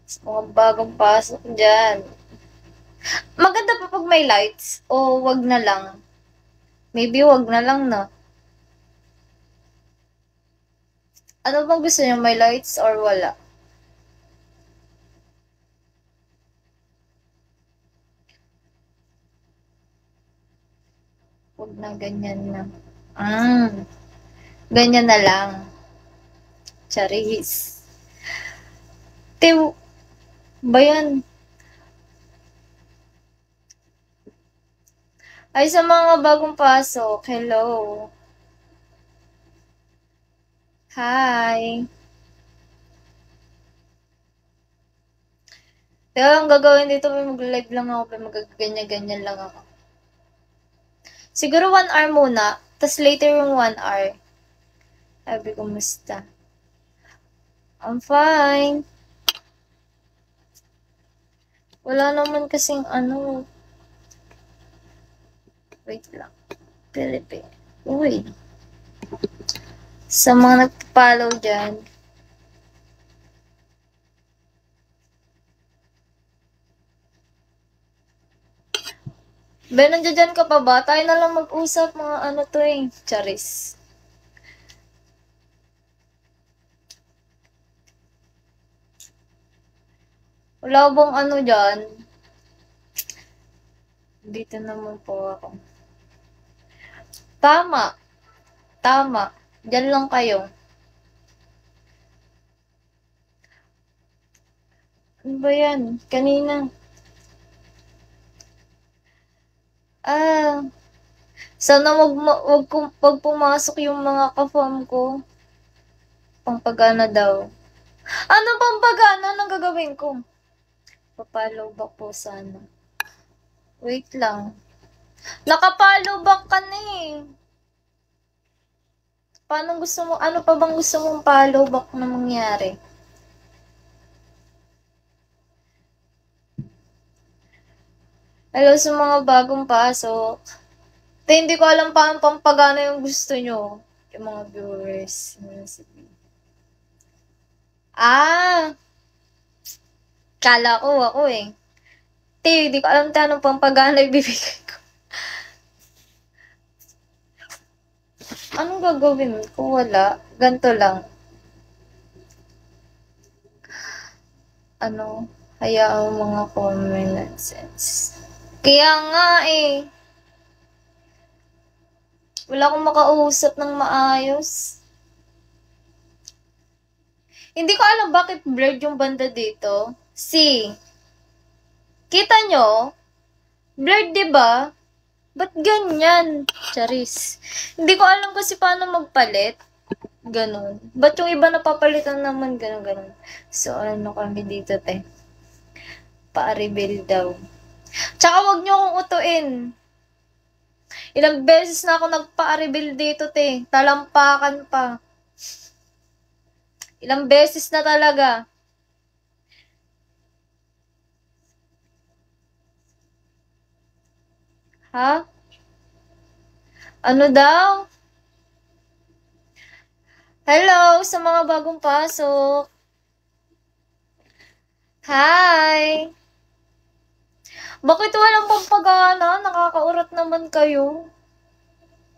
Sa mga bagong pasok dyan. Maganda pa pag may lights o wag na lang? Maybe wag na lang, no? Ano bang gusto niyo? May lights or wala? Wag na, ganyan na. Ganyan na lang. Charis. Tiw, ba yan? Ay, sa mga bagong pasok, hello. Hi. Pero ang gagawin dito, mag-live lang ako, mag-ganyan-ganyan lang ako. Siguro 1 hour muna, tas later yung 1 hour. Sabi, kumusta? I'm fine. Wala naman kasing ano. Wait lang. Pilipi. Uy. Sa mga nagpa-follow dyan. Ben, nandiyan ka pa ba? Tayo na lang mag-usap mga ano to eh. Charis. Wala bang ano dyan? Dito naman po ako. Tama. Tama. Diyan lang kayo. Ano ba yan? Kanina. Ah. Sana wag pumasok yung mga ka-fam ko. Pampagana daw. Ano pampagana? Anong gagawin ko? Papalo back po sana. Wait lang. Nakapalo back ka na eh. Paano gusto mo, ano pa bang gusto mong follow back na mangyari? Hello sa mga bagong pasok. Hindi ko alam paano pampagana yung gusto nyo. Yung mga viewers. Kala ko ako eh. Hindi ko alam anong pampagana ibibigay ko. Anong gagawin ko? Wala. Ganto lang. Ano? Hayaan mga common nonsense. Kaya nga eh. Wala akong makausap ng maayos. Hindi ko alam bakit blurred yung banda dito. Kita nyo? Blurred, diba? Ba't ganyan? Charis. Hindi ko alam kasi paano magpalit. Ganon. Ba't yung iba napapalitan naman ganon. So, ano kami dito, te? Pa-reveal daw. Tsaka wag nyo akong utuin. Ilang beses na ako nagpa-reveal dito, te. Talampakan pa. Ilang beses na talaga. Ha? Ano daw? Hello sa mga bagong pasok. Hi! Bakit walang pampagana? Nakakaurat naman kayo.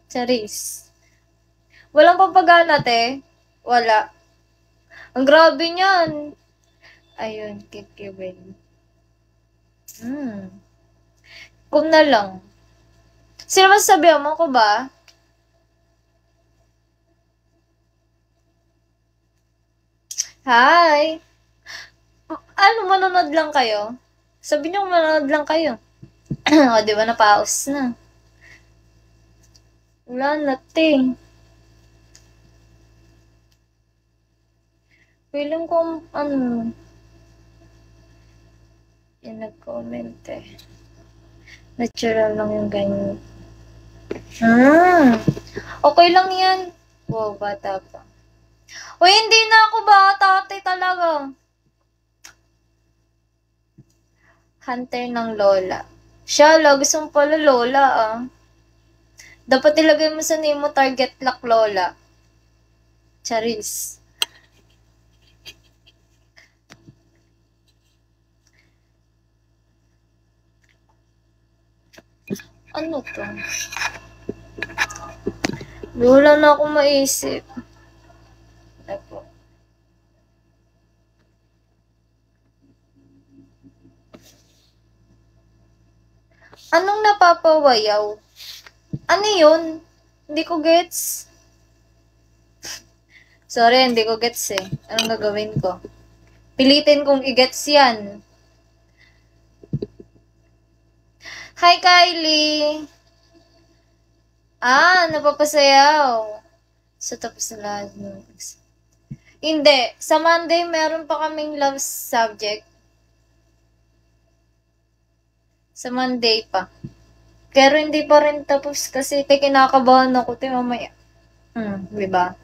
Charis. Walang pampagana, te? Wala. Ang grabe niyan. Ayun, kikiwin. Kung na lang. Sino masasabihan mo ko ba? Hi! Ano, manonood lang kayo? Sabi niyo manonood lang kayo. O, di ba napaus na? Wala na, te. Feeling ko, ano, yung nag-comment eh. Natural lang yung ganyan. Okay lang yan. Wow, bata pa. Uy, hindi na ako bata, ate talaga. Hunter ng lola. Shala, gusto mo pala lola ah. Dapat ilagay mo sa name mo target lock lola. Charis. Ano to? Wala na akong maisip. Ako. Anong napapawayaw? Ano yun? Hindi ko gets. Sorry, hindi ko gets eh. Anong gagawin ko? Pilitin kong i-gets yan. Hi, Kylie! Napapasayaw. So, tapos na lahat ng... Hindi. Sa Monday, meron pa kaming love subject. Sa Monday pa. Pero hindi pa rin tapos kasi kinakabahan ako. Mamaya. Diba?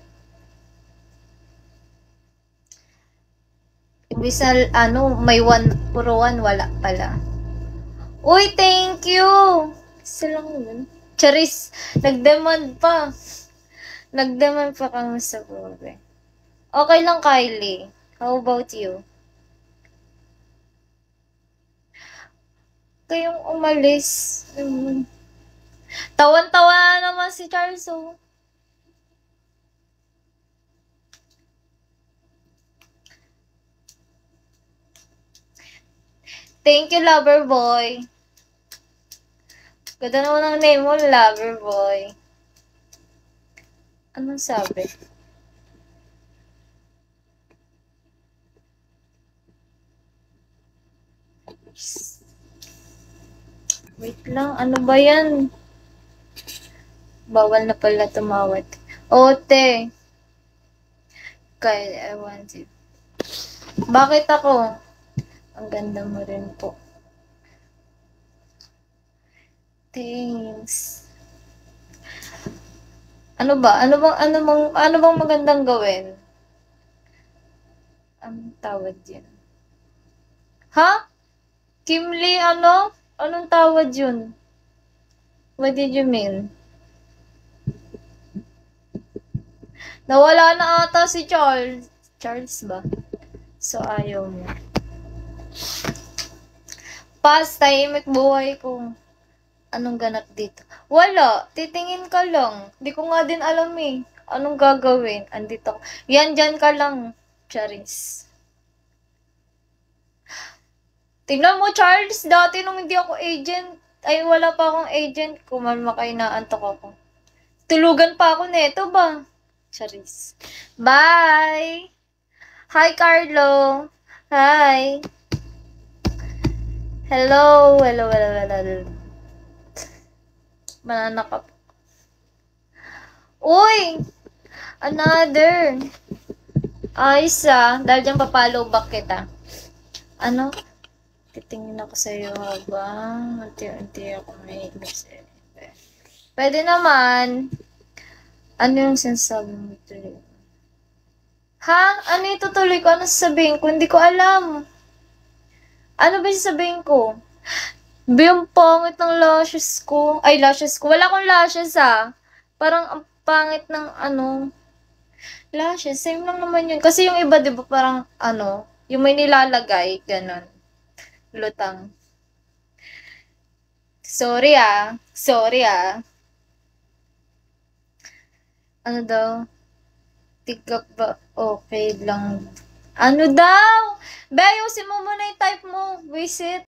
Ibig may puro one, wala pala. Uy, thank you! Isa lang yun. Charis, nagdemand pa. Nagdemand pa kami sa buhay. Okay lang, Kylie. How about you? Kayong umalis. Tawan-tawa na naman si Charles, oh. Thank you, lover boy. Ganda naman ang name mo, lover boy. Anong sabi? Wait lang, ano ba yan? Bawal na pala tumawad. Ote. Kyle, I want you. Bakit ako? Ang ganda mo rin po. Thanks. Ano bang magandang gawin? Anong tawad yun? Ha? Kimli, ano? Anong tawad yun? What did you mean? Nawala na ata si Charles. Charles ba? So, ayaw mo. Pas, tahimik buhay ko. Anong ganap dito? Wala. Titingin ka lang. Di ko nga din alam eh. Anong gagawin? Andito. Yan, dyan ka lang. Charis. Tingnan mo, Charles. Dati nung hindi ako agent, wala pa akong agent. Kumalma kayo na antok ako. Tulugan pa ako neto ba? Charis. Bye! Hi, Carlo! Hi! Hello! Hello. Mananakap. Uy! Another! Ayos dahil dyan papalo back kita. Ano? Titingin ako sa'yo habang unti-unti ako may sa'yo. Pwede naman. Ano yung sinasabi mo tuloy? Ha? Ano yung tutuloy ko? Ano sasabihin ko? Hindi ko alam. Ano ba sasabihin ko? Yung pangit ng lashes ko. Ay, lashes ko. Wala akong lashes Parang ang pangit ng lashes. Same lang naman yun. Kasi yung iba, di ba, parang yung may nilalagay, ganon. Lutang. Sorry Sorry Ano daw? Tigap ba? Okay lang. Ano daw? Be, ayusin mo muna yung type mo. Visit.